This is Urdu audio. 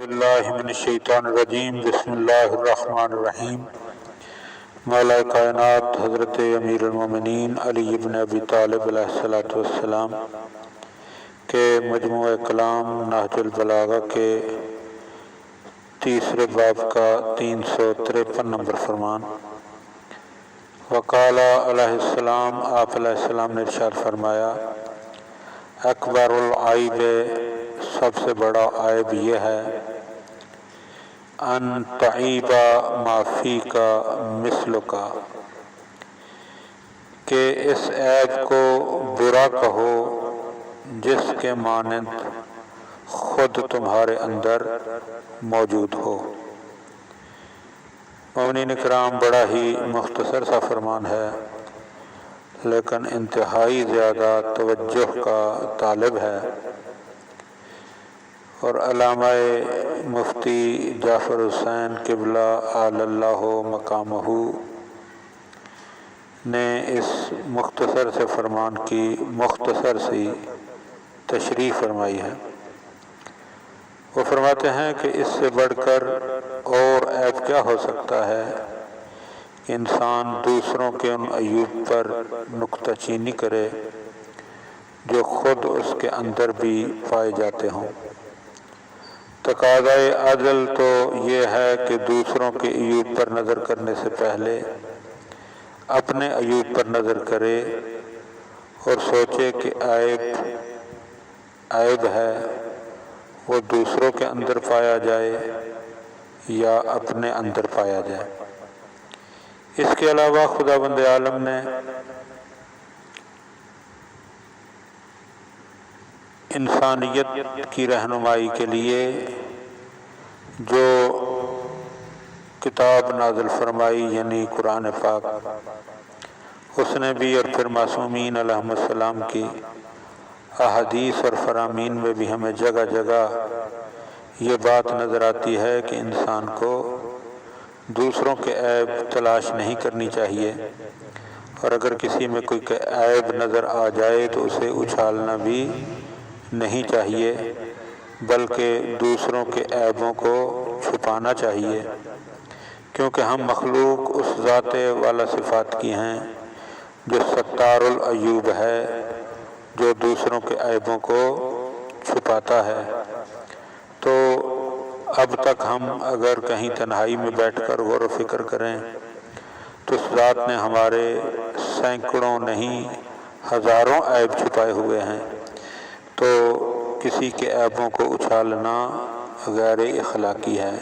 باللہ من الشیطان الرجیم بسم اللہ الرحمن الرحیم۔ مولا کائنات حضرت امیر المومنین علی بن ابی طالب علیہ السلام کے مجموعہ کلام نہج البلاغہ کے تیسرے باب کا 353 نمبر فرمان۔ وقال علیہ السلام، آپ علیہ السلام نے ارشاد فرمایا، اکبر العیب، سب سے بڑا عیب یہ ہے، ان تعیب ما فیک مثلک، کہ اس عیب کو برا کہو جس کے مانند خود تمہارے اندر موجود ہو۔ مومنین کرام، بڑا ہی مختصر سا فرمان ہے لیکن انتہائی زیادہ توجہ کا طالب ہے، اور علامہ مفتی جعفر حسین قبلہ اعلی اللہ مقامہ نے اس مختصر سے فرمان کی مختصر سی تشریح فرمائی ہے۔ وہ فرماتے ہیں کہ اس سے بڑھ کر اور عیب کیا ہو سکتا ہے کہ انسان دوسروں کے ان عیوب پر نکتہ چینی کرے جو خود اس کے اندر بھی پائے جاتے ہوں۔ تقاضۂ عدل تو یہ ہے کہ دوسروں کے عیوب پر نظر کرنے سے پہلے اپنے عیوب پر نظر کرے اور سوچے کہ عیب ہے وہ دوسروں کے اندر پایا جائے یا اپنے اندر پایا جائے۔ اس کے علاوہ خداوند عالم نے انسانیت کی رہنمائی کے لیے جو کتاب نازل فرمائی یعنی قرآن پاک، اس نے بھی اور پھر معصومین علیہم السلام کی احادیث اور فرامین میں بھی ہمیں جگہ جگہ یہ بات نظر آتی ہے کہ انسان کو دوسروں کے عیب تلاش نہیں کرنی چاہیے، اور اگر کسی میں کوئی عیب نظر آ جائے تو اسے اچھالنا بھی نہیں چاہیے، بلکہ دوسروں کے عیبوں کو چھپانا چاہیے، کیونکہ ہم مخلوق اس ذات والا صفات کی ہیں جو ستار العیوب ہے، جو دوسروں کے عیبوں کو چھپاتا ہے۔ تو اب تک ہم اگر کہیں تنہائی میں بیٹھ کر غور و فکر کریں تو اس ذات نے ہمارے سینکڑوں نہیں ہزاروں عیب چھپائے ہوئے ہیں، تو کسی کے عیبوں کو اچھالنا غیر اخلاقی ہے۔